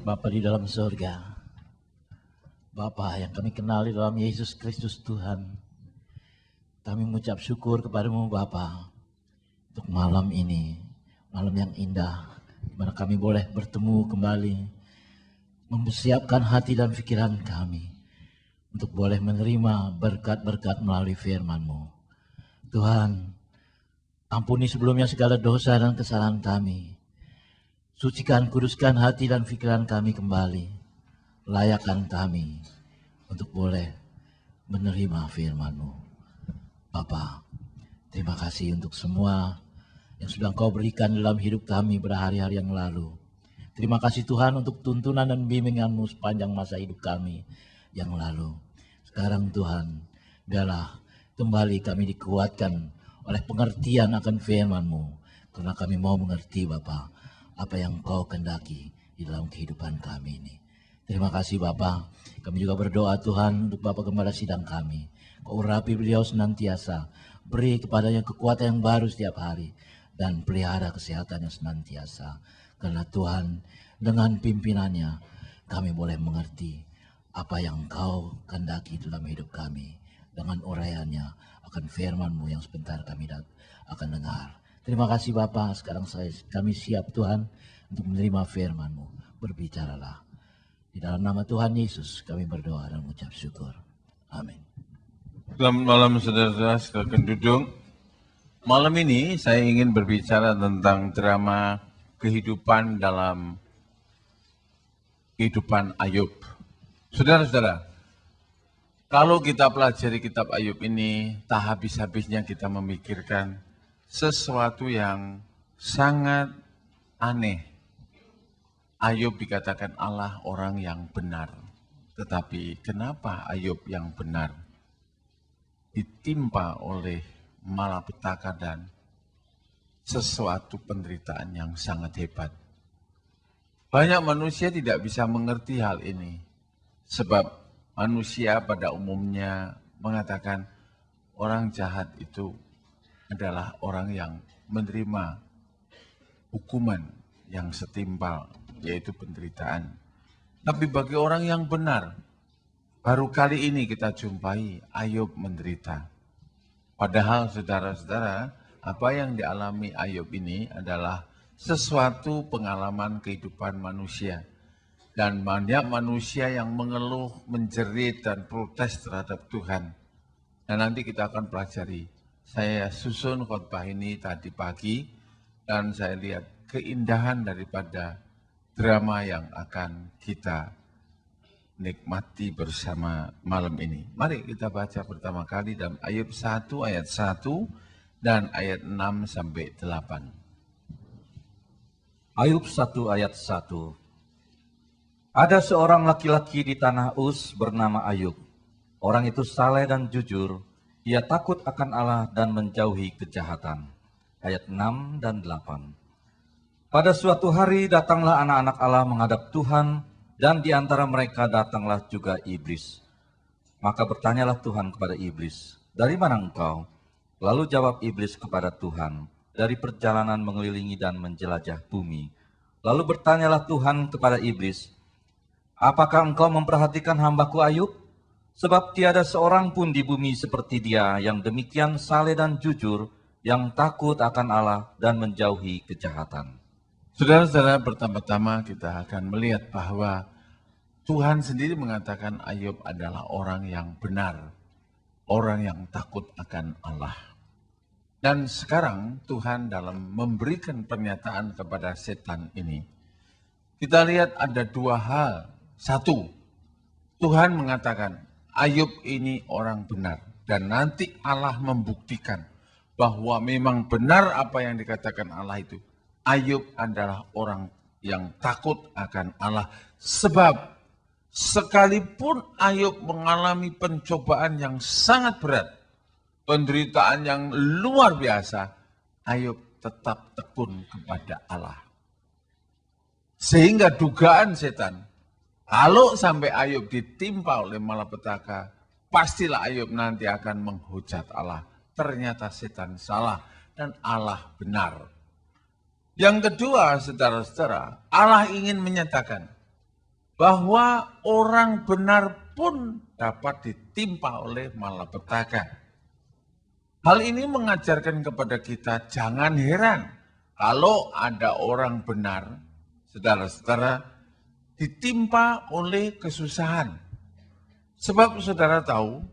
Bapa di dalam surga, Bapa yang kami kenal di dalam Yesus Kristus Tuhan, kami mengucap syukur kepadamu Bapa untuk malam ini, malam yang indah, di mana kami boleh bertemu kembali, mempersiapkan hati dan pikiran kami untuk boleh menerima berkat-berkat melalui firman-Mu. Tuhan, ampuni sebelumnya segala dosa dan kesalahan kami. Sucikan, kuduskan hati dan pikiran kami kembali. Layakkan kami untuk boleh menerima firman-Mu. Bapa, terima kasih untuk semua yang sudah Engkau berikan dalam hidup kami berhari-hari yang lalu. Terima kasih Tuhan untuk tuntunan dan bimbingan-Mu sepanjang masa hidup kami yang lalu. Sekarang Tuhan, biarlah kembali kami dikuatkan oleh pengertian akan firman-Mu. Karena kami mau mengerti Bapa, apa yang Kau kehendaki di dalam kehidupan kami ini. Terima kasih Bapa. Kami juga berdoa Tuhan untuk Bapa Gembala Sidang kami. Kau urapi beliau senantiasa. Beri kepadanya kekuatan yang baru setiap hari. Dan pelihara kesehatannya senantiasa. Karena Tuhan dengan pimpinannya kami boleh mengerti apa yang Kau kehendaki dalam hidup kami. Dengan uraiannya akan firman-Mu yang sebentar kami akan dengar. Terima kasih Bapa, sekarang kami siap Tuhan untuk menerima firman-Mu. Berbicaralah. Di dalam nama Tuhan Yesus kami berdoa dan mengucap syukur. Amin. Selamat malam saudara-saudara, silakan duduk. Malam ini saya ingin berbicara tentang drama kehidupan dalam kehidupan Ayub. Saudara-saudara, kalau kita pelajari kitab Ayub ini, tak habis-habisnya kita memikirkan sesuatu yang sangat aneh. Ayub dikatakan Allah orang yang benar. Tetapi kenapa Ayub yang benar ditimpa oleh malapetaka dan sesuatu penderitaan yang sangat hebat? Banyak manusia tidak bisa mengerti hal ini. Sebab manusia pada umumnya mengatakan orang jahat itu adalah orang yang menerima hukuman yang setimpal, yaitu penderitaan. Tapi bagi orang yang benar, baru kali ini kita jumpai Ayub menderita. Padahal saudara-saudara, apa yang dialami Ayub ini adalah sesuatu pengalaman kehidupan manusia. Dan banyak manusia yang mengeluh, menjerit, dan protes terhadap Tuhan. Dan nanti kita akan pelajari. Saya susun khotbah ini tadi pagi dan saya lihat keindahan daripada drama yang akan kita nikmati bersama malam ini. Mari kita baca pertama kali dalam Ayub 1 ayat 1 dan ayat 6 sampai 8. Ayub 1 ayat 1. Ada seorang laki-laki di tanah Uz bernama Ayub. Orang itu saleh dan jujur. Ia takut akan Allah dan menjauhi kejahatan. Ayat 6 dan 8. Pada suatu hari datanglah anak-anak Allah menghadap Tuhan, dan di antara mereka datanglah juga iblis. Maka bertanyalah Tuhan kepada iblis, "Dari mana engkau?" Lalu jawab iblis kepada Tuhan, "Dari perjalanan mengelilingi dan menjelajah bumi." Lalu bertanyalah Tuhan kepada iblis, "Apakah engkau memperhatikan hambaku Ayub? Sebab tiada seorang pun di bumi seperti dia yang demikian saleh dan jujur, yang takut akan Allah dan menjauhi kejahatan." Saudara-saudara, pertama-tama kita akan melihat bahwa Tuhan sendiri mengatakan Ayub adalah orang yang benar, orang yang takut akan Allah. Dan sekarang Tuhan dalam memberikan pernyataan kepada setan ini, kita lihat ada dua hal. Satu, Tuhan mengatakan Ayub ini orang benar. Dan nanti Allah membuktikan bahwa memang benar apa yang dikatakan Allah itu. Ayub adalah orang yang takut akan Allah. Sebab sekalipun Ayub mengalami pencobaan yang sangat berat, penderitaan yang luar biasa, Ayub tetap tekun kepada Allah. Sehingga dugaan setan, kalau sampai Ayub ditimpa oleh malapetaka, pastilah Ayub nanti akan menghujat Allah. Ternyata setan salah dan Allah benar. Yang kedua, saudara-saudara, Allah ingin menyatakan bahwa orang benar pun dapat ditimpa oleh malapetaka. Hal ini mengajarkan kepada kita jangan heran kalau ada orang benar, saudara-saudara, ditimpa oleh kesusahan. Sebab saudara tahu,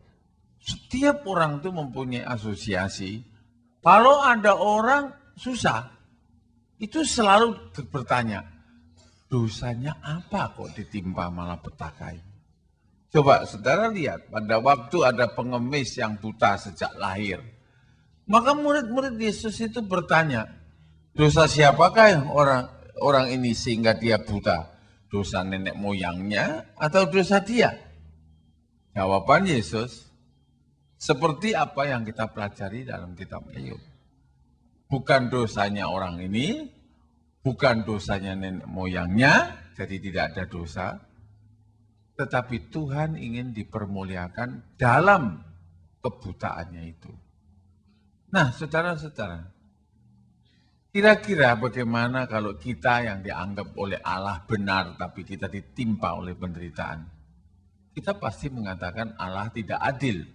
setiap orang itu mempunyai asosiasi. Kalau ada orang susah, itu selalu bertanya, dosanya apa kok ditimpa malapetaka ini? Coba saudara lihat, pada waktu ada pengemis yang buta sejak lahir. Maka murid-murid Yesus itu bertanya, dosa siapakah yang orang ini sehingga dia buta? Dosa nenek moyangnya atau dosa dia? Jawaban Yesus, seperti apa yang kita pelajari dalam kitab Ayub. Bukan dosanya orang ini, bukan dosanya nenek moyangnya, jadi tidak ada dosa. Tetapi Tuhan ingin dipermuliakan dalam kebutaannya itu. Nah, saudara-saudara, kira-kira bagaimana kalau kita yang dianggap oleh Allah benar, tapi kita ditimpa oleh penderitaan? Kita pasti mengatakan Allah tidak adil.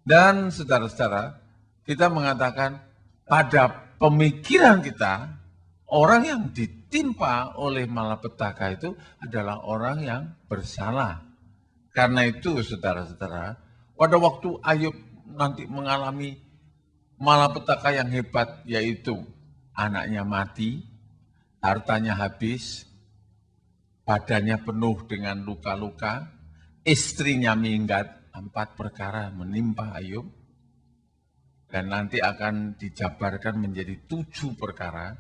Dan saudara-saudara, kita mengatakan pada pemikiran kita, orang yang ditimpa oleh malapetaka itu adalah orang yang bersalah. Karena itu saudara-saudara, pada waktu Ayub nanti mengalami malapetaka yang hebat, yaitu anaknya mati, hartanya habis, badannya penuh dengan luka-luka, istrinya minggat, 4 perkara menimpa Ayub. Dan nanti akan dijabarkan menjadi 7 perkara.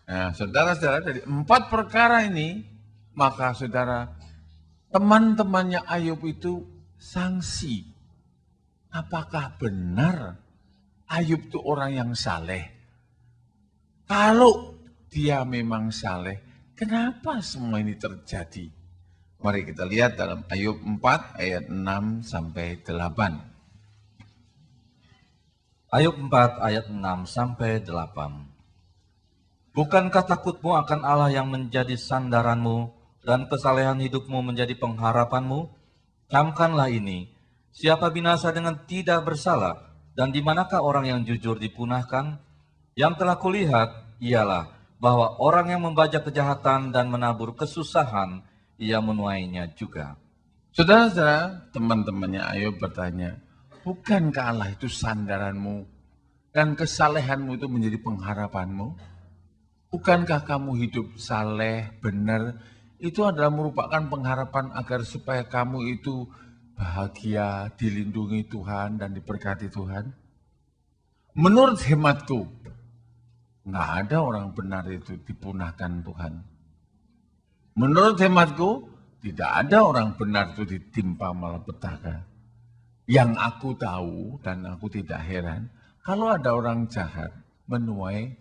Nah, saudara-saudara, dari 4 perkara ini, maka saudara, teman-temannya Ayub itu sangsi. Apakah benar Ayub itu orang yang saleh? Kalau dia memang saleh, kenapa semua ini terjadi? Mari kita lihat dalam Ayub 4 ayat 6 sampai 8. Ayub 4 ayat 6 sampai 8. Bukankah takutmu akan Allah yang menjadi sandaranmu dan kesalehan hidupmu menjadi pengharapanmu? Camkanlah ini, siapa binasa dengan tidak bersalah dan di manakah orang yang jujur dipunahkan? Yang telah kulihat ialah bahwa orang yang membajak kejahatan dan menabur kesusahan, ia menuainya juga. Saudara-saudara, teman-temannya Ayub bertanya, bukankah Allah itu sandaranmu dan kesalehanmu itu menjadi pengharapanmu? Bukankah kamu hidup saleh, benar? Itu adalah merupakan pengharapan agar supaya kamu itu bahagia, dilindungi Tuhan dan diberkati Tuhan. Menurut hematku, nggak ada orang benar itu dipunahkan Tuhan. Menurut hematku, tidak ada orang benar itu ditimpa malapetaka. Yang aku tahu dan aku tidak heran, kalau ada orang jahat menuai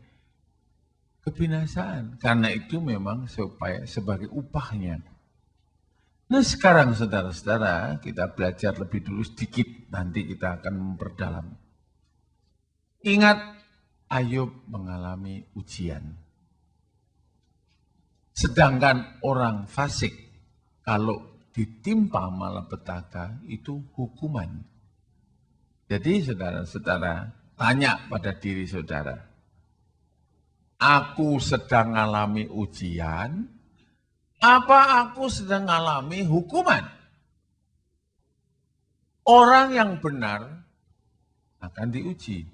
kebinasaan. Karena itu memang supaya sebagai upahnya. Nah sekarang saudara-saudara, kita belajar lebih dulu sedikit, nanti kita akan memperdalam. Ingat, Ayub mengalami ujian. Sedangkan orang fasik, kalau ditimpa malapetaka itu hukuman. Jadi saudara-saudara, tanya pada diri saudara, aku sedang mengalami ujian, apa aku sedang mengalami hukuman? Orang yang benar akan diuji.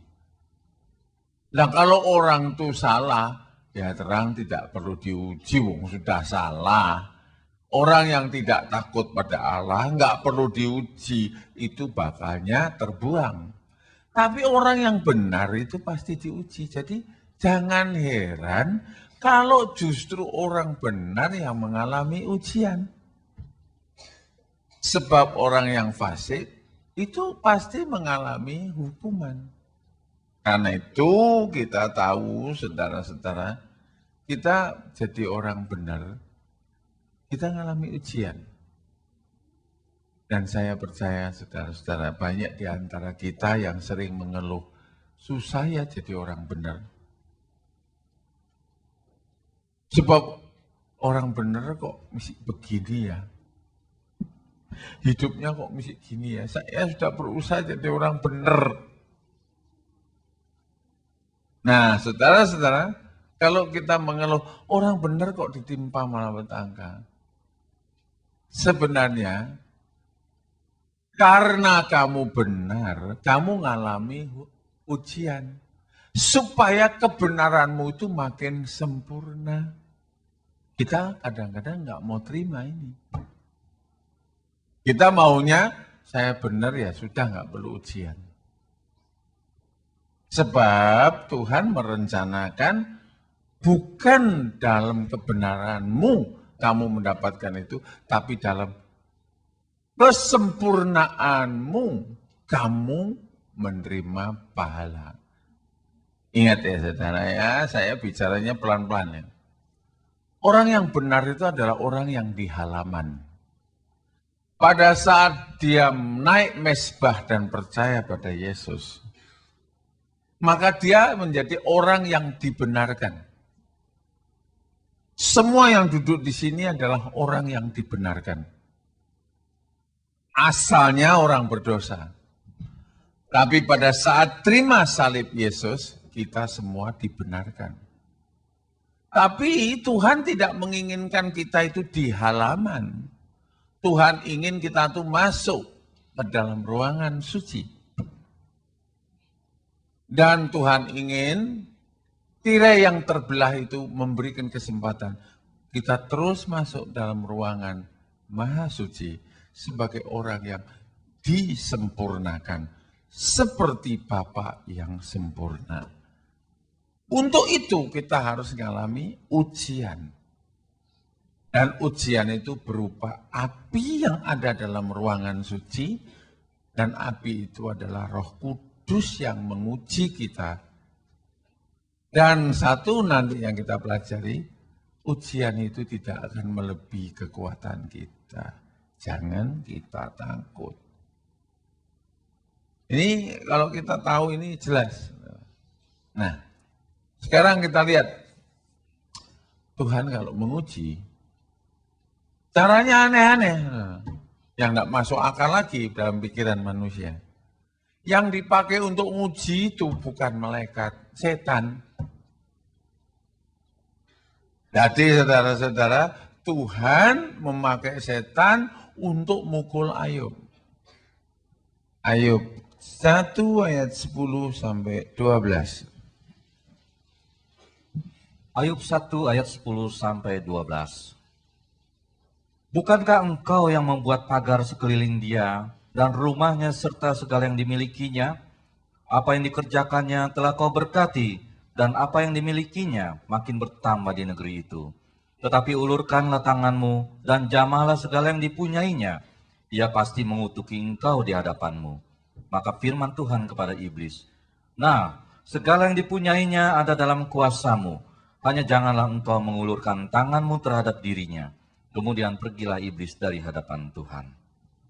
Nah kalau orang itu salah, ya terang tidak perlu diuji, wong sudah salah. Orang yang tidak takut pada Allah, nggak perlu diuji, itu bakalnya terbuang. Tapi orang yang benar itu pasti diuji. Jadi jangan heran kalau justru orang benar yang mengalami ujian. Sebab orang yang fasik itu pasti mengalami hukuman. Karena itu kita tahu saudara-saudara, kita jadi orang benar, kita mengalami ujian. Dan saya percaya saudara-saudara, banyak di antara kita yang sering mengeluh, susah ya jadi orang benar. Sebab orang bener kok mesti begini ya. Hidupnya kok mesti gini ya. Saya sudah berusaha jadi orang bener. Nah, saudara-saudara, kalau kita mengeluh, orang benar kok ditimpa malapetaka. Sebenarnya, karena kamu benar, kamu ngalami ujian. Supaya kebenaranmu itu makin sempurna. Kita kadang-kadang nggak mau terima ini. Kita maunya, saya benar ya sudah nggak perlu ujian. Sebab Tuhan merencanakan bukan dalam kebenaranmu kamu mendapatkan itu, tapi dalam kesempurnaanmu kamu menerima pahala. Ingat ya saudara ya, saya bicaranya pelan-pelan ya. Orang yang benar itu adalah orang yang di halaman. Pada saat dia naik mezbah dan percaya pada Yesus, maka dia menjadi orang yang dibenarkan. Semua yang duduk di sini adalah orang yang dibenarkan. Asalnya orang berdosa. Tapi pada saat terima salib Yesus, kita semua dibenarkan. Tapi Tuhan tidak menginginkan kita itu di halaman. Tuhan ingin kita tuh masuk ke dalam ruangan suci. Dan Tuhan ingin tirai yang terbelah itu memberikan kesempatan kita terus masuk dalam ruangan Maha Suci sebagai orang yang disempurnakan seperti Bapa yang sempurna. Untuk itu kita harus mengalami ujian. Dan ujian itu berupa api yang ada dalam ruangan suci dan api itu adalah Roh Kudus yang menguji kita. Dan satu nanti yang kita pelajari, ujian itu tidak akan melebihi kekuatan kita. Jangan kita takut. Ini kalau kita tahu ini jelas. Nah, sekarang kita lihat. Tuhan kalau menguji, caranya aneh-aneh. Yang tidak masuk akal lagi dalam pikiran manusia. Yang dipakai untuk uji itu bukan malaikat, setan. Jadi saudara-saudara, Tuhan memakai setan untuk mukul Ayub. Ayub 1 ayat 10 sampai 12. Ayub 1 ayat 10 sampai 12. Bukankah engkau yang membuat pagar sekeliling dia dan rumahnya serta segala yang dimilikinya? Apa yang dikerjakannya telah kau berkati, dan apa yang dimilikinya makin bertambah di negeri itu. Tetapi ulurkanlah tanganmu dan jamahlah segala yang dipunyainya. Ia pasti mengutuki engkau di hadapanmu. Maka firman Tuhan kepada iblis, nah, segala yang dipunyainya ada dalam kuasamu. Hanya janganlah engkau mengulurkan tanganmu terhadap dirinya. Kemudian pergilah iblis dari hadapan Tuhan.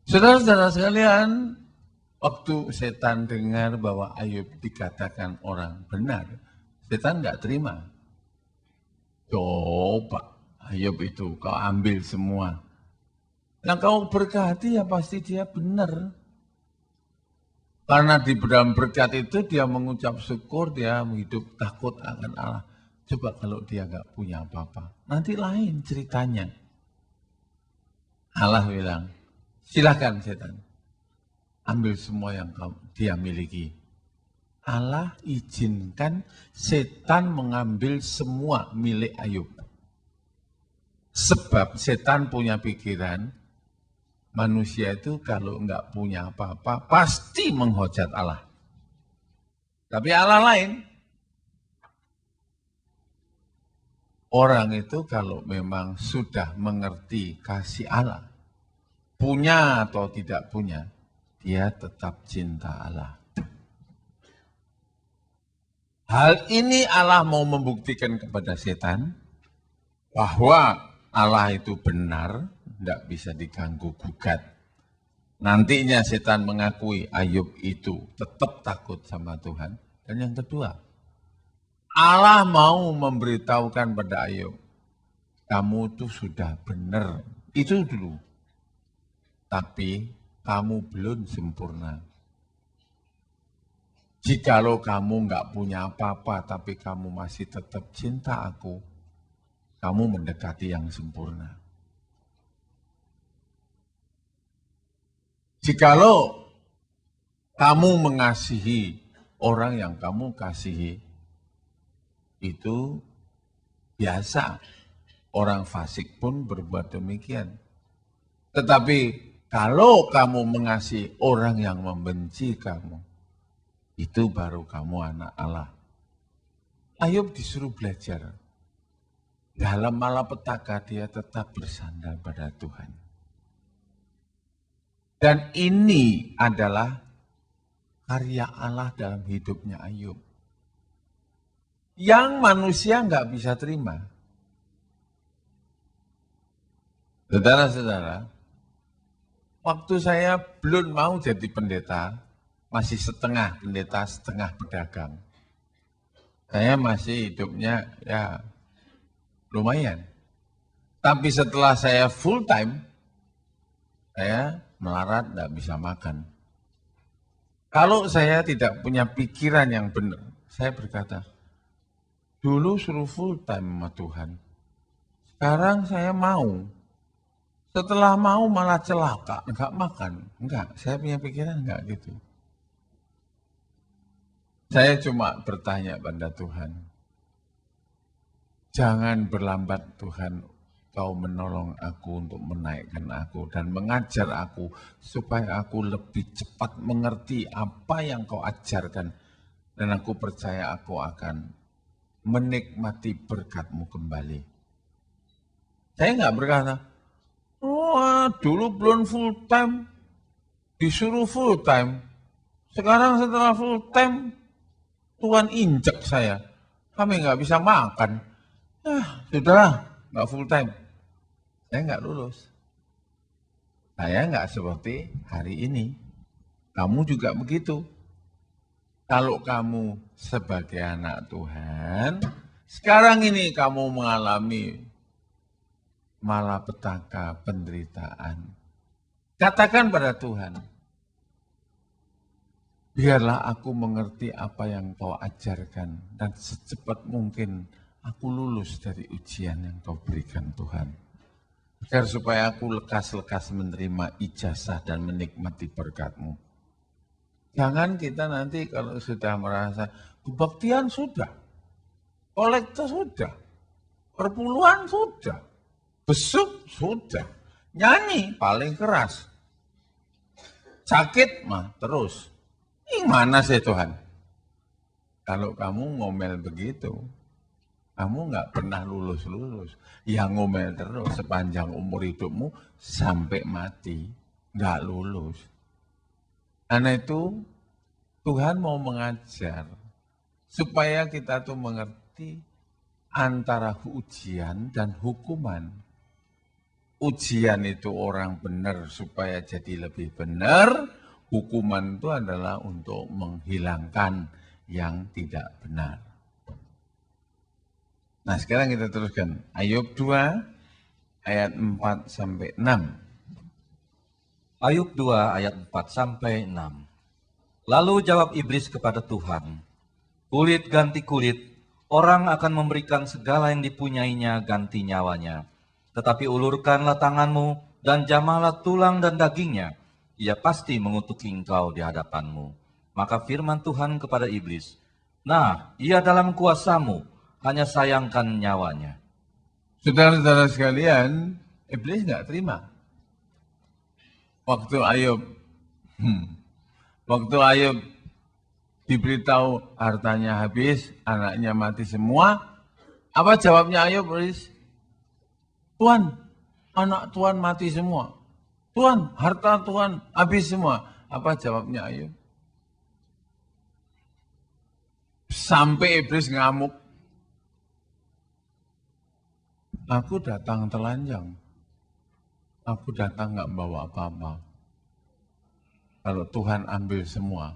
Saudara-saudara sekalian, waktu setan dengar bahwa Ayub dikatakan orang benar, setan nggak terima. Coba Ayub itu kau ambil semua. Yang kau berkati ya pasti dia benar. Karena di dalam berkat itu dia mengucap syukur, dia hidup takut akan Allah. Coba kalau dia nggak punya apa-apa, nanti lain ceritanya. Allah bilang, silakan setan, ambil semua yang dia miliki. Allah izinkan setan mengambil semua milik Ayub. Sebab setan punya pikiran, manusia itu kalau enggak punya apa-apa, pasti menghujat Allah. Tapi Allah lain. Orang itu kalau memang sudah mengerti kasih Allah, punya atau tidak punya, dia tetap cinta Allah. Hal ini Allah mau membuktikan kepada setan bahwa Allah itu benar, tidak bisa diganggu gugat. Nantinya setan mengakui Ayub itu tetap takut sama Tuhan. Dan yang kedua, Allah mau memberitahukan pada Ayub, kamu tuh sudah benar. Itu dulu. Tapi kamu belum sempurna. Jikalau kamu nggak punya apa-apa, tapi kamu masih tetap cinta aku, kamu mendekati yang sempurna. Jikalau kamu mengasihi orang yang kamu kasihi, itu biasa. Orang fasik pun berbuat demikian. Tetapi kalau kamu mengasihi orang yang membenci kamu, itu baru kamu anak Allah. Ayub disuruh belajar. Dalam malapetaka dia tetap bersandar pada Tuhan. Dan ini adalah karya Allah dalam hidupnya Ayub. Yang manusia nggak bisa terima. Saudara-saudara, waktu saya belum mau jadi pendeta, masih setengah pendeta, setengah pedagang. Saya masih hidupnya ya lumayan. Tapi setelah saya full time, saya melarat, tidak bisa makan. Kalau saya tidak punya pikiran yang benar, saya berkata, dulu suruh full time sama Tuhan. Sekarang saya mau. Setelah mau malah celaka, enggak makan. Enggak, saya punya pikiran enggak gitu. Saya cuma bertanya pada Tuhan, jangan berlambat Tuhan, Kau menolong aku untuk menaikkan aku dan mengajar aku supaya aku lebih cepat mengerti apa yang Kau ajarkan. Dan aku percaya aku akan menikmati berkat-Mu kembali. Saya enggak berkata, wah, dulu belum full time, disuruh full time. Sekarang setelah full time, Tuhan injek saya. Kami nggak bisa makan. Sudahlah, nggak full time. Saya nggak lulus. Saya nggak seperti hari ini. Kamu juga begitu. Kalau kamu sebagai anak Tuhan, sekarang ini kamu mengalami malapetaka, penderitaan. Katakan pada Tuhan, biarlah aku mengerti apa yang Kau ajarkan dan secepat mungkin aku lulus dari ujian yang Kau berikan Tuhan. Agar supaya aku lekas-lekas menerima ijazah dan menikmati berkat-Mu. Jangan kita nanti kalau sudah merasa kebaktian sudah, kolektor sudah, perpuluhan sudah, besuk sudah, nyanyi paling keras, sakit mah terus. Ini mana sih Tuhan? Kalau kamu ngomel begitu, kamu nggak pernah lulus-lulus. Yang ngomel terus sepanjang umur hidupmu sampai mati, nggak lulus. Karena itu Tuhan mau mengajar supaya kita tuh mengerti antara ujian dan hukuman. Ujian itu orang benar supaya jadi lebih benar, hukuman itu adalah untuk menghilangkan yang tidak benar. Nah sekarang kita teruskan. Ayub 2 ayat 4 sampai 6. Ayub 2 ayat 4 sampai 6. Lalu jawab iblis kepada Tuhan, kulit ganti kulit, orang akan memberikan segala yang dipunyainya ganti nyawanya. Tetapi ulurkanlah tanganmu dan jamahlah tulang dan dagingnya, ia pasti mengutuki engkau di hadapanmu. Maka firman Tuhan kepada iblis, nah, ia dalam kuasamu, hanya sayangkan nyawanya. Saudara-saudara sekalian, iblis nggak terima. Waktu Ayub diberitahu hartanya habis, anaknya mati semua, apa jawabnya Ayub? Tuhan, anak Tuhan mati semua. Tuhan, harta Tuhan habis semua. Apa jawabnya Ayub? Sampai iblis ngamuk. Aku datang telanjang. Aku datang nggak bawa apa-apa. Kalau Tuhan ambil semua,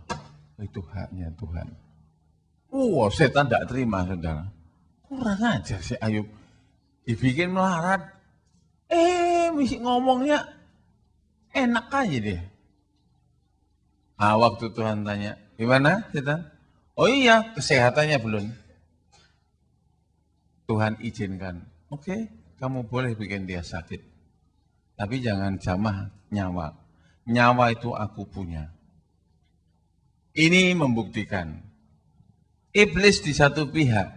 itu haknya Tuhan. Setan tidak terima, saudara. Kurang ajar si Ayub. dibikin melarat. Mesti ngomongnya enak aja deh. Waktu Tuhan tanya, gimana setan? Oh iya, kesehatannya belum. Tuhan izinkan, oke, kamu boleh bikin dia sakit. Tapi jangan jamah nyawa. Nyawa itu aku punya. Ini membuktikan, iblis di satu pihak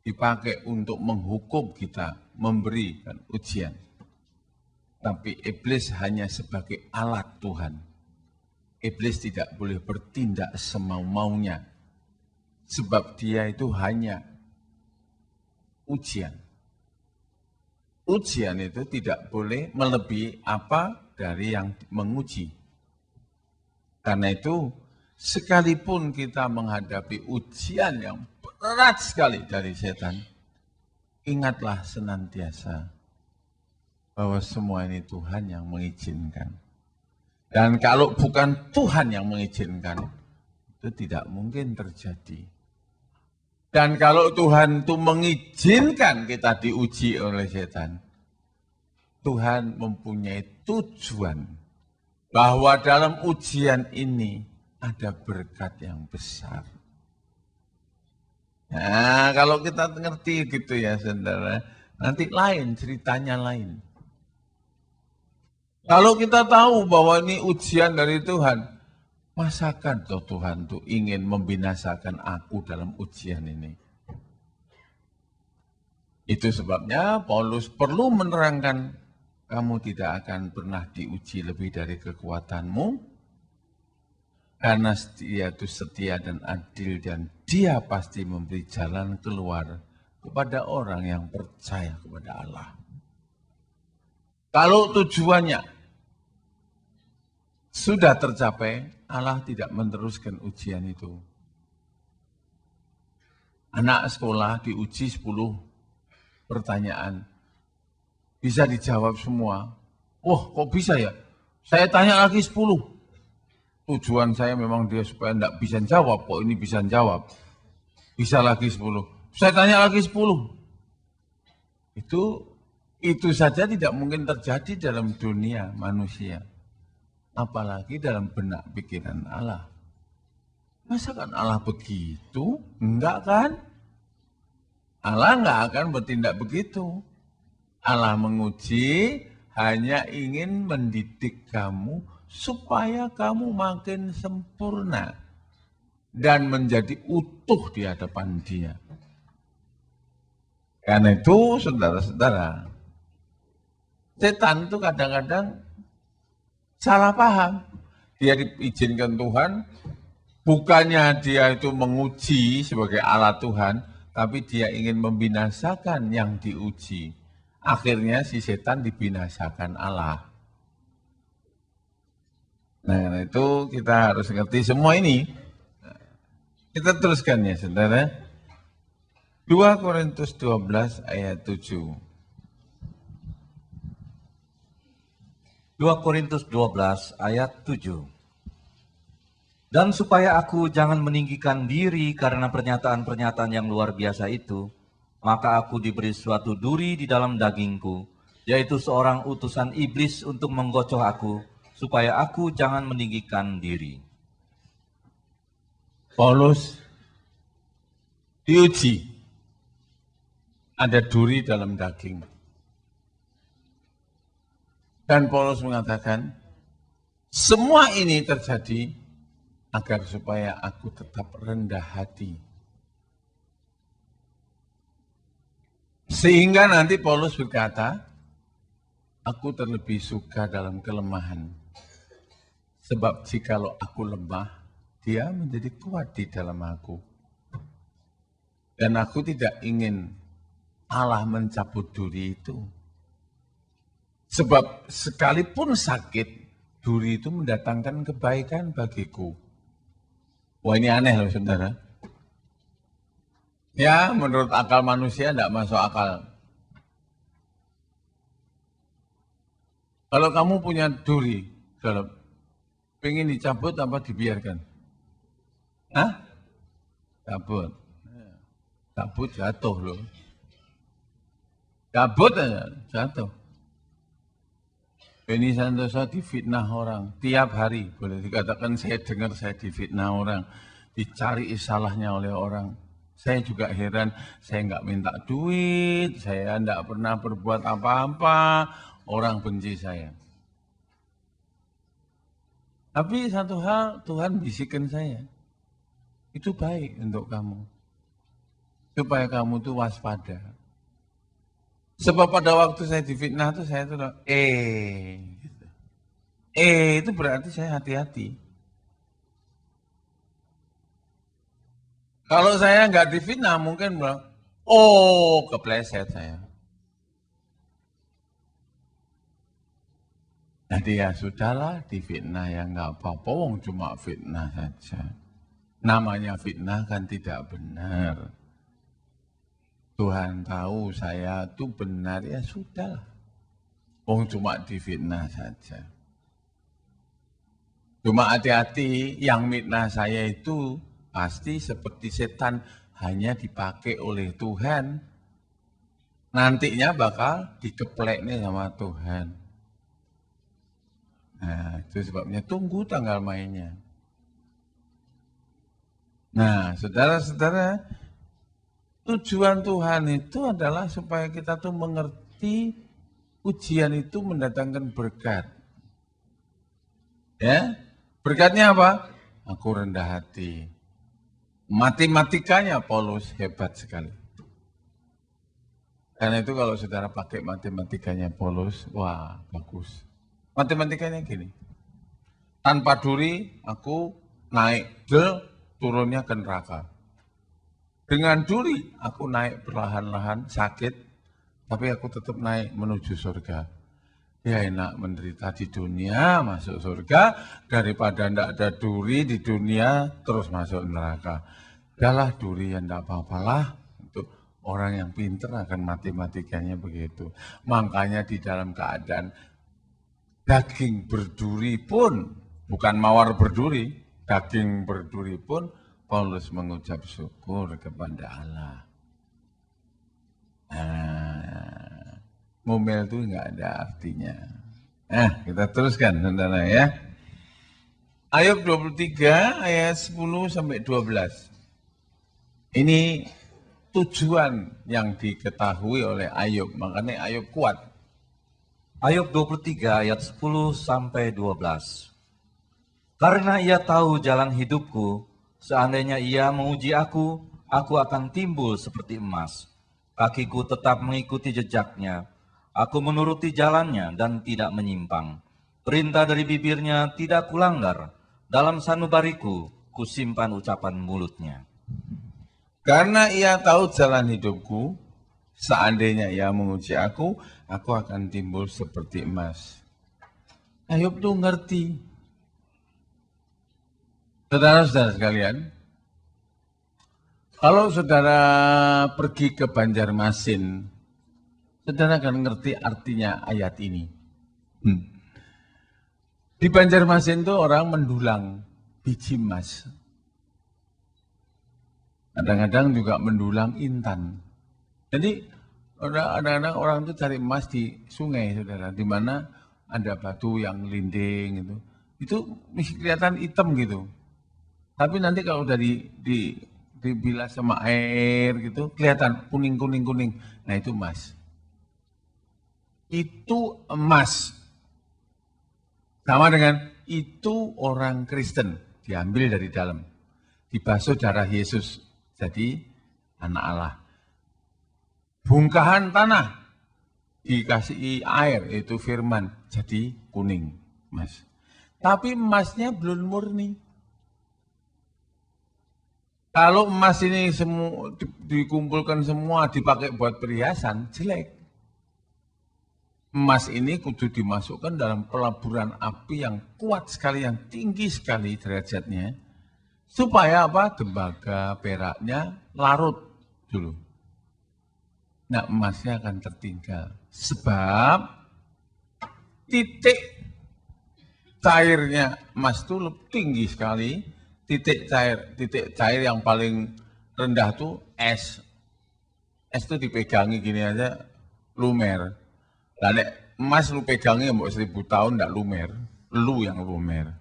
dipakai untuk menghukum kita, memberikan ujian. Tapi iblis hanya sebagai alat Tuhan. Iblis tidak boleh bertindak semau-maunya. Sebab dia itu hanya ujian. Ujian itu tidak boleh melebihi apa dari yang menguji. Karena itu, sekalipun kita menghadapi ujian yang berat sekali dari setan, ingatlah senantiasa bahwa semua ini Tuhan yang mengizinkan. Dan kalau bukan Tuhan yang mengizinkan, itu tidak mungkin terjadi. Dan kalau Tuhan itu mengizinkan kita diuji oleh setan, Tuhan mempunyai tujuan bahwa dalam ujian ini ada berkat yang besar. Nah, kalau kita ngerti gitu ya saudara, nanti lain, ceritanya lain. Kalau kita tahu bahwa ini ujian dari Tuhan, masakan toh Tuhan tuh ingin membinasakan aku dalam ujian ini? Itu sebabnya Paulus perlu menerangkan, kamu tidak akan pernah diuji lebih dari kekuatanmu, karena dia itu setia dan adil dan dia pasti memberi jalan keluar kepada orang yang percaya kepada Allah. Kalau tujuannya sudah tercapai, Allah tidak meneruskan ujian itu. Anak sekolah diuji 10 pertanyaan, bisa dijawab semua. Wah, kok bisa ya? Saya tanya lagi 10. Tujuan saya memang dia supaya tidak bisa jawab, kok ini bisa jawab. Bisa lagi 10. Saya tanya lagi 10. Itu saja tidak mungkin terjadi dalam dunia manusia. Apalagi dalam benak pikiran Allah. Masa kan Allah begitu? Enggak kan? Allah enggak akan bertindak begitu. Allah menguji hanya ingin mendidik kamu supaya kamu makin sempurna dan menjadi utuh di hadapan Dia. Karena itu saudara-saudara, setan itu kadang-kadang salah paham. Dia diizinkan Tuhan, bukannya dia itu menguji sebagai alat Tuhan, tapi dia ingin membinasakan yang diuji. Akhirnya si setan dibinasakan Allah. Nah, karena itu kita harus ngerti semua ini. Kita teruskan ya, saudara. 2 Korintus 12 ayat 7. 2 Korintus 12 ayat 7. Dan supaya aku jangan meninggikan diri karena pernyataan-pernyataan yang luar biasa itu, maka aku diberi suatu duri di dalam dagingku, yaitu seorang utusan iblis untuk menggocoh aku, supaya aku jangan meninggikan diri. Paulus diuji, ada duri dalam daging. Dan Paulus mengatakan, semua ini terjadi agar supaya aku tetap rendah hati. Sehingga nanti Paulus berkata, aku terlebih suka dalam kelemahan. Sebab jikalau aku lemah, Dia menjadi kuat di dalam aku. Dan aku tidak ingin Allah mencabut duri itu. Sebab sekalipun sakit, duri itu mendatangkan kebaikan bagiku. Wah, ini aneh loh saudara. Ya, menurut akal manusia tidak masuk akal. Kalau kamu punya duri, kalau pengen dicabut apa dibiarkan? Hah? Cabut. Cabut jatuh loh. Kabut aja, jatuh. Beni Santoso difitnah orang tiap hari, boleh dikatakan saya dengar saya difitnah orang, dicari salahnya oleh orang. Saya juga heran, saya nggak minta duit, saya nggak pernah berbuat apa-apa, orang benci saya. Tapi satu hal Tuhan bisikin saya, itu baik untuk kamu, supaya kamu tuh waspada. Sebab pada waktu saya difitnah tuh saya tuh gitu. Itu berarti saya hati-hati. Kalau saya nggak difitnah mungkin bilang, oh kepleset saya. Jadi ya sudahlah, difitnah ya nggak apa-apa, wong cuma fitnah saja. Namanya fitnah kan tidak benar. Tuhan tahu saya itu benar, ya sudahlah. Wong cuma difitnah saja. Cuma hati-hati, yang mitnah saya itu pasti seperti setan, hanya dipakai oleh Tuhan. Nantinya bakal dikeplek nih sama Tuhan. Nah, itu sebabnya tunggu tanggal mainnya. Nah, saudara-saudara, tujuan Tuhan itu adalah supaya kita tuh mengerti ujian itu mendatangkan berkat. Ya, berkatnya apa? Aku rendah hati. Matematikanya Paulus hebat sekali. Karena itu kalau saudara pakai matematikanya Paulus, wah bagus. Matematikanya gini, tanpa duri aku naik turunnya ke neraka. Dengan duri aku naik perlahan-lahan sakit, tapi aku tetap naik menuju surga. Ya enak menderita di dunia masuk surga daripada tidak ada duri di dunia terus masuk neraka. Udahlah duri yang tidak apa-apalah, untuk orang yang pinter akan matematikanya begitu. Makanya di dalam keadaan daging berduri pun, bukan mawar berduri, daging berduri pun Paulus mengucap syukur kepada Allah. Nah, ngomel itu nggak ada artinya. Kita teruskan saudara ya. Ayub 23 ayat 10 sampai 12. Ini tujuan yang diketahui oleh Ayub, makanya Ayub kuat. Ayub 23 ayat 10 sampai 12. Karena ia tahu jalan hidupku, seandainya ia menguji aku akan timbul seperti emas. Kakiku tetap mengikuti jejaknya. Aku menuruti jalannya dan tidak menyimpang. Perintah dari bibirnya tidak kulanggar. Dalam sanubariku kusimpan ucapan mulutnya. Karena ia tahu jalan hidupku, seandainya ia menguji aku akan timbul seperti emas. Ayub tuh ngerti. Saudara-saudara sekalian, kalau saudara pergi ke Banjarmasin, saudara akan ngerti artinya ayat ini. Di Banjarmasin itu orang mendulang biji emas. Kadang-kadang juga mendulang intan. Jadi kadang-kadang orang itu cari emas di sungai, saudara, di mana ada batu yang linding gitu. Itu kelihatan hitam gitu. Tapi nanti kalau udah dibilas sama air gitu, kelihatan kuning. Nah itu emas. Itu emas. Sama dengan itu orang Kristen, diambil dari dalam. Dibasuh darah Yesus, jadi anak Allah. Bongkahan tanah, dikasih air, itu firman, jadi kuning, emas. Tapi emasnya belum murni. Kalau emas ini semua dikumpulkan semua dipakai buat perhiasan, jelek. Emas ini kudu dimasukkan dalam peleburan api yang kuat sekali, yang tinggi sekali derajatnya, supaya apa? Tembaga, peraknya larut dulu. Nah, emasnya akan tertinggal. Sebab titik cairnya emas itu tinggi sekali. Titik cair yang paling rendah tuh es. Es itu dipegangi gini aja, lumer. Lah nek emas lu pegangnya mbok 1000 tahun ndak lumer, lu yang lumer.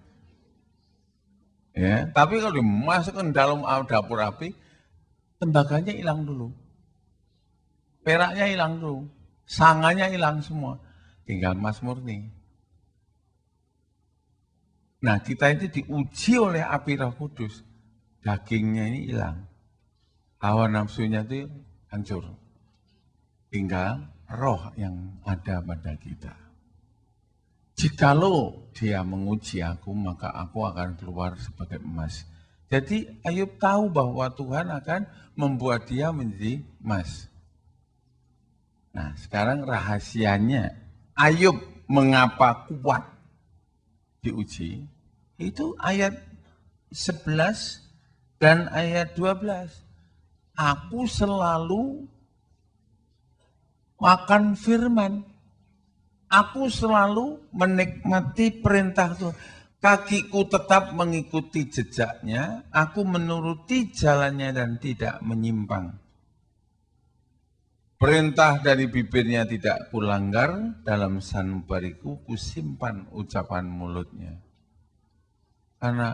Ya, tapi kalau dimasukkan dalam dapur api, tembaganya hilang dulu. Peraknya hilang dulu, sanganya hilang semua. Tinggal emas murni. Nah, kita itu diuji oleh api Roh Kudus. Dagingnya ini hilang. Hawa nafsunya itu hancur. Tinggal roh yang ada pada kita. Jikalau dia menguji aku, maka aku akan keluar sebagai emas. Jadi Ayub tahu bahwa Tuhan akan membuat dia menjadi emas. Nah, sekarang rahasianya Ayub mengapa kuat diuji, itu ayat 11 dan ayat 12. Aku selalu makan firman. Aku selalu menikmati perintah Tuhan. Kakiku tetap mengikuti jejaknya, aku menuruti jalannya dan tidak menyimpang. Perintah dari bibirnya tidak kulanggar, dalam sanubariku kusimpan ucapan mulutnya. Karena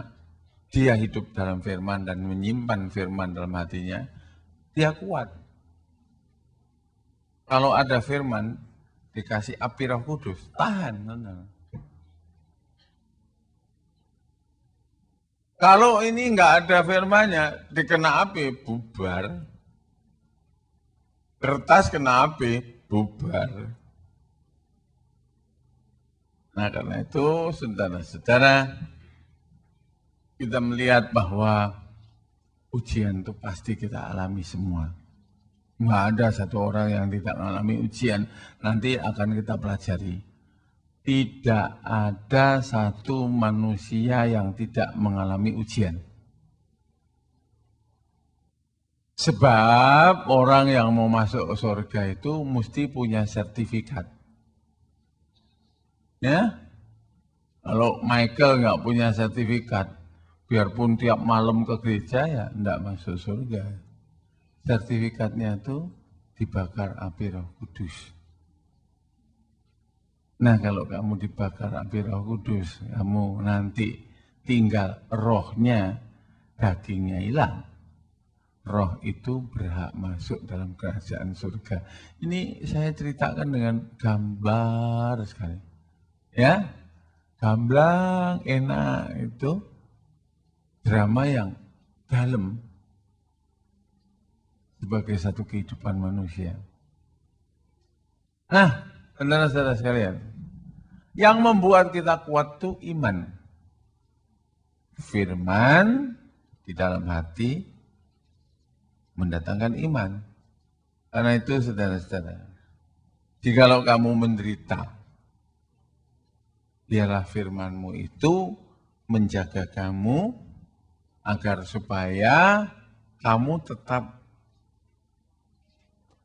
dia hidup dalam firman dan menyimpan firman dalam hatinya, dia kuat. Kalau ada firman, dikasih api Roh Kudus, tahan. Kalau ini enggak ada firmannya, dikena api, bubar. Kertas kena api, bubar. Nah, karena itu, saudara-saudara, kita melihat bahwa ujian itu pasti kita alami semua. Enggak ada satu orang yang tidak mengalami ujian. Nanti akan kita pelajari. Tidak ada satu manusia yang tidak mengalami ujian. Sebab orang yang mau masuk ke surga itu mesti punya sertifikat. Ya, kalau Michael nggak punya sertifikat, biarpun tiap malam ke gereja ya enggak masuk surga. Sertifikatnya itu dibakar api Roh Kudus. Nah, kalau kamu dibakar api Roh Kudus, kamu nanti tinggal rohnya, dagingnya hilang. Roh itu berhak masuk dalam kerajaan surga. Ini saya ceritakan dengan gambar sekali. Ya, gamblang, enak, itu drama yang dalam sebagai satu kehidupan manusia. Nah, saudara-saudara sekalian, yang membuat kita kuat itu iman. Firman di dalam hati mendatangkan iman. Karena itu saudara-saudara, jikalau kamu menderita, biarlah firman-Mu itu menjaga kamu agar supaya kamu tetap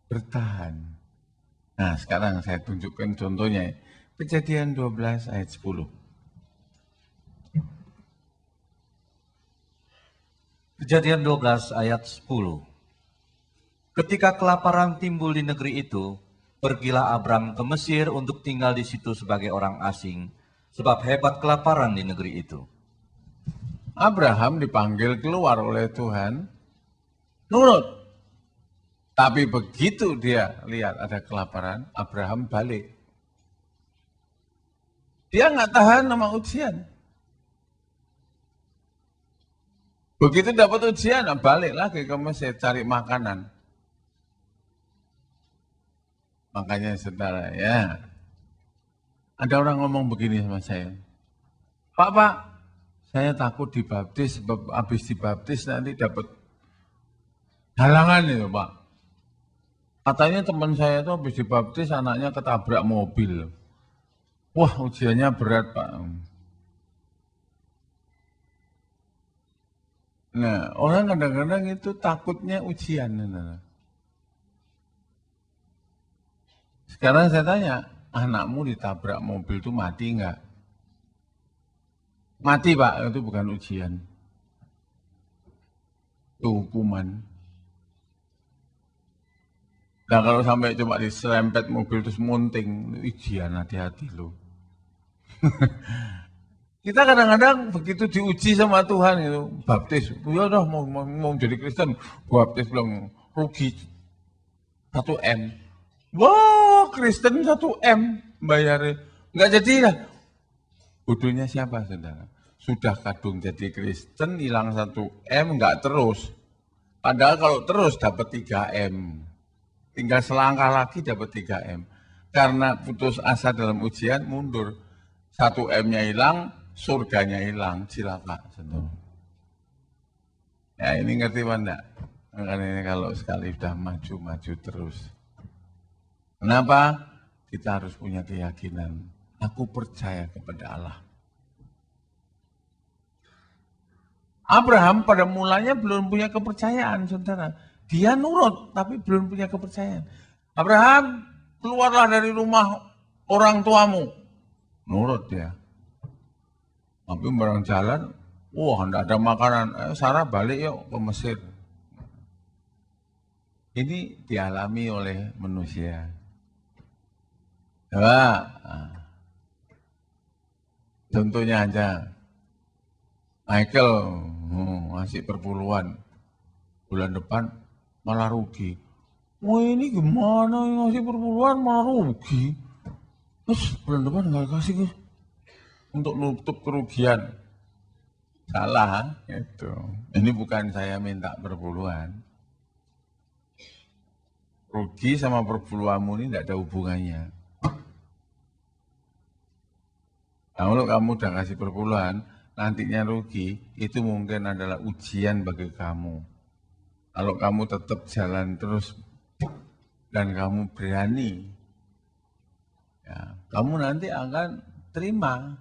bertahan. Nah, sekarang saya tunjukkan contohnya. Kejadian 12 ayat 10. Kejadian 12 ayat 10. Ketika kelaparan timbul di negeri itu, pergilah Abram ke Mesir untuk tinggal di situ sebagai orang asing, sebab hebat kelaparan di negeri itu. Abraham dipanggil keluar oleh Tuhan, nurut. Tapi begitu dia lihat ada kelaparan, Abraham balik. Dia nggak tahan sama ujian. Begitu dapat ujian, balik lagi ke Mesir cari makanan. Makanya saudara ya, ada orang ngomong begini sama saya, Pak, saya takut dibaptis, sebab habis dibaptis nanti dapat halangan itu Pak. Katanya teman saya itu habis dibaptis anaknya ketabrak mobil. Wah, ujiannya berat Pak. Nah, orang kadang-kadang itu takutnya ujian. Sekarang saya tanya, anakmu ditabrak mobil itu mati enggak? Mati Pak, itu bukan ujian. Itu hukuman. Nah kalau sampai cuma diserempet mobil terus munting, ujian hati-hati loh. Kita kadang-kadang begitu diuji sama Tuhan itu, baptis, ya udah mau jadi Kristen, baptis bilang rugi 1 M. Wah, Kristen 1 M bayarnya. Enggak jadi lah. Bodohnya siapa, saudara? Sudah kadung jadi Kristen, hilang 1 M, enggak terus. Padahal kalau terus dapat 3 M. Tinggal selangkah lagi dapat 3 M. Karena putus asa dalam ujian, mundur. 1 M-nya hilang, surganya hilang, cilaka. Ya ini ngerti apa enggak? Makanya ini kalau sekali sudah maju-maju terus. Kenapa? Kita harus punya keyakinan. Aku percaya kepada Allah. Abraham pada mulanya belum punya kepercayaan, saudara. Dia nurut, tapi belum punya kepercayaan. Abraham, keluarlah dari rumah orang tuamu. Nurut dia. Tapi barang jalan, wah enggak ada makanan. Sarah balik yuk ke Mesir. Ini dialami oleh manusia. Nah, contohnya aja, Michael ngasih perpuluhan, bulan depan malah rugi. Wah ini gimana ngasih perpuluhan malah rugi? Terus bulan depan nggak kasih untuk nutup kerugian. Salah itu. Ini bukan saya minta perpuluhan. Rugi sama perpuluhanmu ini tidak ada hubungannya. Kalau kamu udah kasih perpuluhan, nantinya rugi, itu mungkin adalah ujian bagi kamu. Kalau kamu tetap jalan terus dan kamu berani, ya, kamu nanti akan terima.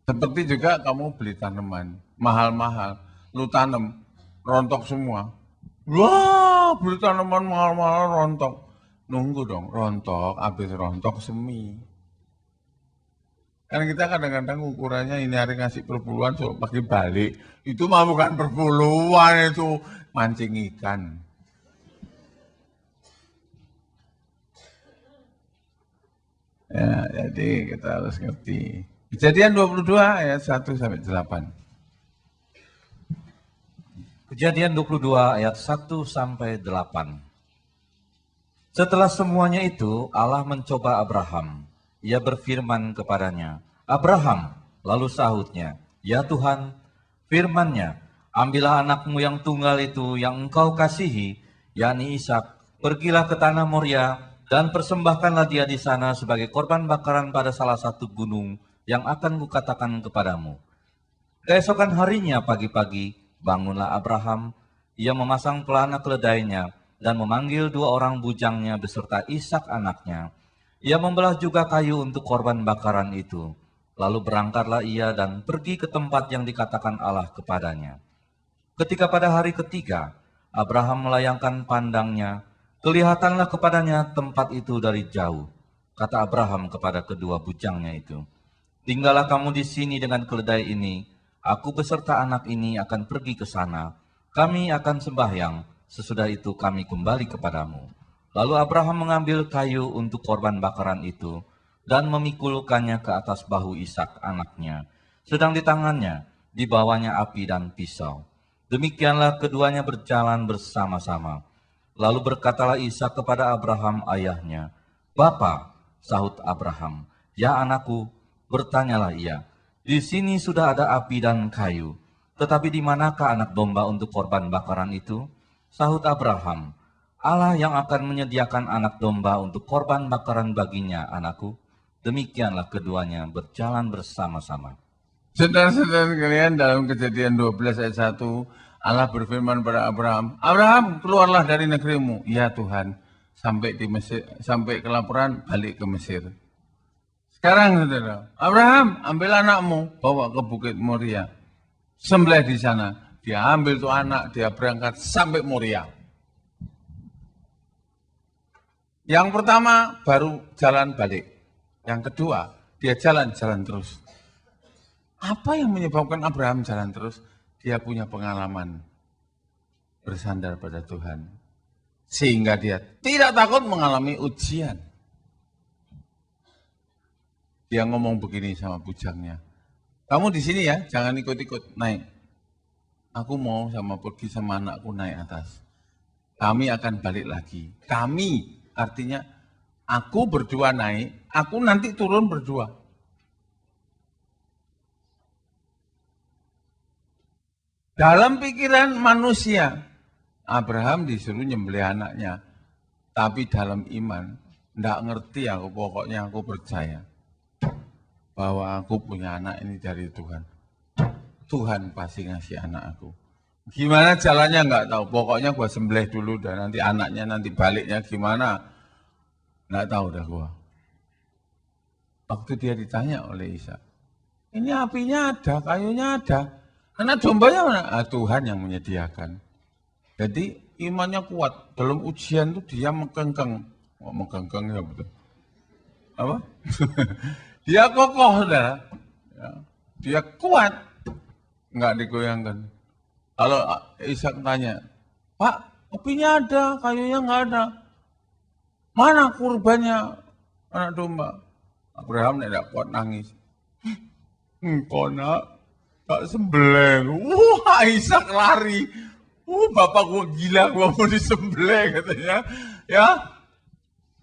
Seperti juga kamu beli tanaman mahal-mahal, lu tanam rontok semua. Wah, beli tanaman mahal-mahal rontok. Nunggu dong, rontok, habis rontok semi. Kan kita kadang-kadang ukurannya ini hari ngasih perpuluhan, so pakai balik. Itu mah bukan perpuluhan, itu mancing ikan. Ya, jadi kita harus ngerti. Kejadian 22 ayat 1 sampai 8. Kejadian 22 ayat 1 sampai 8. Setelah semuanya itu, Allah mencoba Abraham. Ia berfirman kepadanya, Abraham, lalu sahutnya, ya Tuhan, firman-Nya, ambillah anakmu yang tunggal itu yang engkau kasihi, yakni Ishak, pergilah ke tanah Moria, dan persembahkanlah dia di sana sebagai korban bakaran pada salah satu gunung yang akan kukatakan kepadamu. Keesokan harinya pagi-pagi, bangunlah Abraham, ia memasang pelana keledainya, dan memanggil 2 orang bujangnya beserta Ishak anaknya. Ia membelah juga kayu untuk korban bakaran itu. Lalu berangkatlah ia dan pergi ke tempat yang dikatakan Allah kepadanya. Ketika pada hari ketiga, Abraham melayangkan pandangnya, kelihatanlah kepadanya tempat itu dari jauh. Kata Abraham kepada kedua bujangnya itu, tinggallah kamu di sini dengan keledai ini, aku beserta anak ini akan pergi ke sana, kami akan sembahyang, sesudah itu kami kembali kepadamu. Lalu Abraham mengambil kayu untuk korban bakaran itu dan memikulkannya ke atas bahu Ishak anaknya. Sedang di tangannya dibawanya api dan pisau. Demikianlah keduanya berjalan bersama-sama. Lalu berkatalah Ishak kepada Abraham ayahnya, Bapa, sahut Abraham, ya anakku, bertanyalah ia, di sini sudah ada api dan kayu, tetapi di manakah anak domba untuk korban bakaran itu? Sahut Abraham, Allah yang akan menyediakan anak domba untuk korban bakaran baginya, anakku. Demikianlah keduanya berjalan bersama-sama. Saudara-saudara sekalian, dalam Kejadian 12 ayat 1, Allah berfirman pada Abraham, Abraham, keluarlah dari negerimu. Ya Tuhan, sampai di Mesir, sampai kelaparan, balik ke Mesir. Sekarang saudara, Abraham, ambil anakmu, bawa ke Bukit Moria. Sembelih di sana. Dia ambil tuh anak, dia berangkat sampai Moria. Yang pertama baru jalan balik. Yang kedua, dia jalan terus. Apa yang menyebabkan Abraham jalan terus? Dia punya pengalaman. bersandar pada Tuhan. Sehingga dia tidak takut mengalami ujian. Dia ngomong begini sama bujangnya, kamu di sini ya, jangan ikut-ikut naik. Aku mau pergi sama anakku naik atas. Kami akan balik lagi. Kami artinya aku berdua naik, aku nanti turun berdua. Dalam pikiran manusia, Abraham disuruh nyembelih anaknya. Tapi dalam iman, enggak ngerti aku, pokoknya aku percaya bahwa aku punya anak ini dari Tuhan. Tuhan pasti ngasih anak aku. Gimana jalannya enggak tahu, pokoknya gua sembelih dulu dan nanti anaknya nanti baliknya gimana. Enggak tahu dah gua. Waktu dia ditanya oleh Ishak, ini apinya ada, kayunya ada. Karena dombanya mana? Tuhan yang menyediakan. Jadi imannya kuat. Dalam ujian itu dia mengkengkeng. Oh, mengkengkeng ya betul. Apa? Dia kokoh, saudara. Ya. Dia kuat. Enggak digoyangkan. Kalau Ishak tanya, Pak, apinya ada, kayunya enggak ada. Mana kurbannya anak domba? Abraham tidak kuat nangis. Engkau nak, tak sembelih. Wah, Ishak lari. Bapak gua gila, gua mau disembelih katanya. Ya,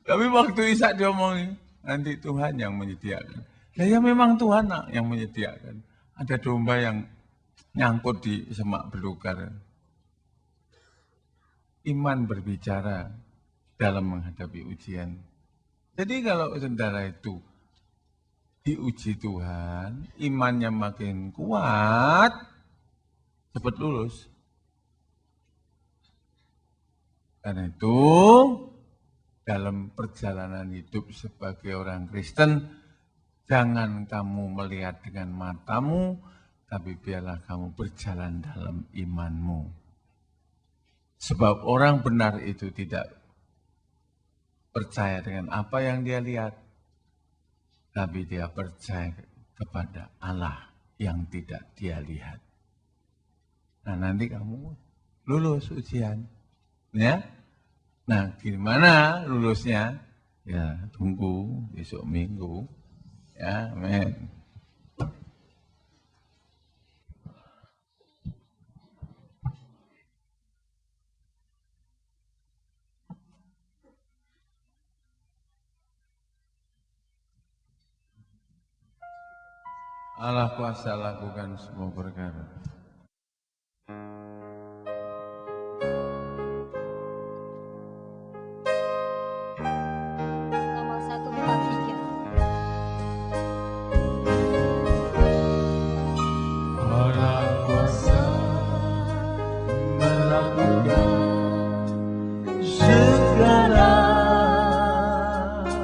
tapi waktu Ishak diomongin, nanti Tuhan yang menyediakan. Ya memang Tuhan yang menyediakan. Ada domba yang nyangkut di semak belukar. Iman berbicara dalam menghadapi ujian. Jadi kalau saudara itu diuji Tuhan, imannya makin kuat, cepat lulus. Karena itu, dalam perjalanan hidup sebagai orang Kristen, jangan kamu melihat dengan matamu, tapi biarlah kamu berjalan dalam imanmu. Sebab orang benar itu tidak percaya dengan apa yang dia lihat, tapi dia percaya kepada Allah yang tidak dia lihat. Nah, nanti kamu lulus ujian. Ya. Nah, gimana lulusnya? Ya, tunggu besok minggu. Ya, amin. Allah kuasa lakukan semua perkara. Nomor 143. Allah kuasa melakukan segala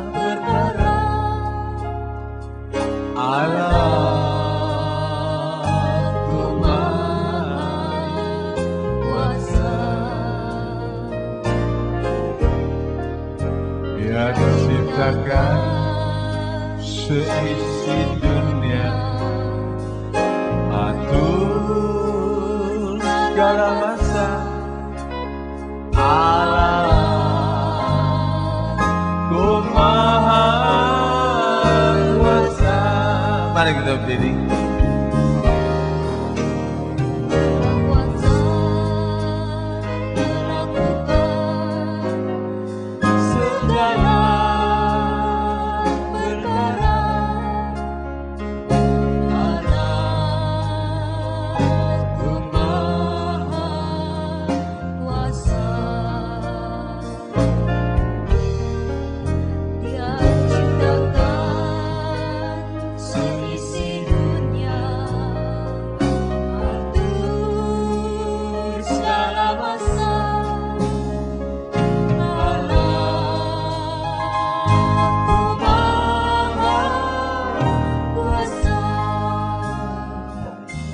perkara. Allah diciptakan seisi dunia, atur segala masa. Allah Maha Kuasa. Mari kita berdiri.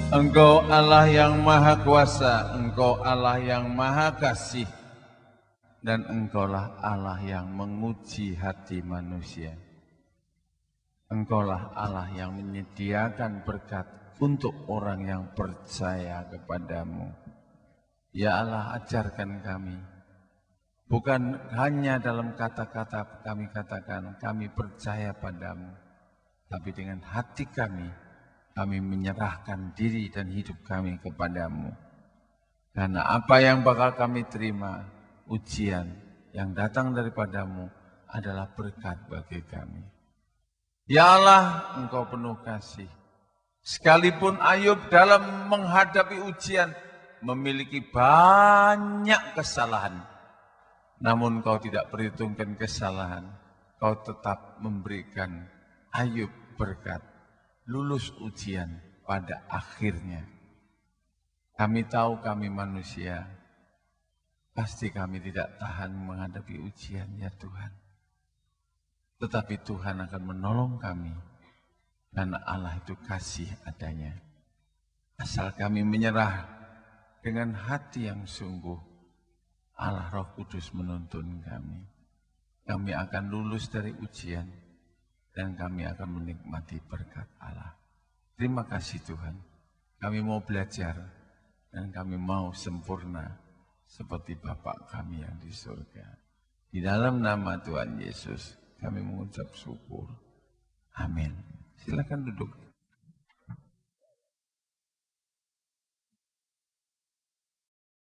Engkau Allah yang Maha Kuasa, Engkau Allah yang Maha Kasih, dan Engkaulah Allah yang menguji hati manusia. Engkaulah Allah yang menyediakan berkat untuk orang yang percaya kepadamu. Ya Allah, ajarkan kami. Bukan hanya dalam kata-kata kami katakan, kami percaya padamu. Tapi dengan hati kami menyerahkan diri dan hidup kami kepadamu. Karena apa yang bakal kami terima, ujian yang datang daripadamu adalah berkat bagi kami. Ya Allah, Engkau penuh kasih. Sekalipun Ayub dalam menghadapi ujian memiliki banyak kesalahan, namun Kau tidak perhitungkan kesalahan. Kau tetap memberikan Ayub berkat, lulus ujian pada akhirnya. Kami tahu kami manusia, pasti kami tidak tahan menghadapi ujian ya Tuhan. Tetapi Tuhan akan menolong kami, karena Allah itu kasih adanya. Asal kami menyerah dengan hati yang sungguh, Allah Roh Kudus menuntun kami. Kami akan lulus dari ujian, dan kami akan menikmati berkat Allah. Terima kasih Tuhan, kami mau belajar, dan kami mau sempurna seperti Bapa kami yang di surga. Di dalam nama Tuhan Yesus, kami mengucap syukur. Amin. Silakan duduk.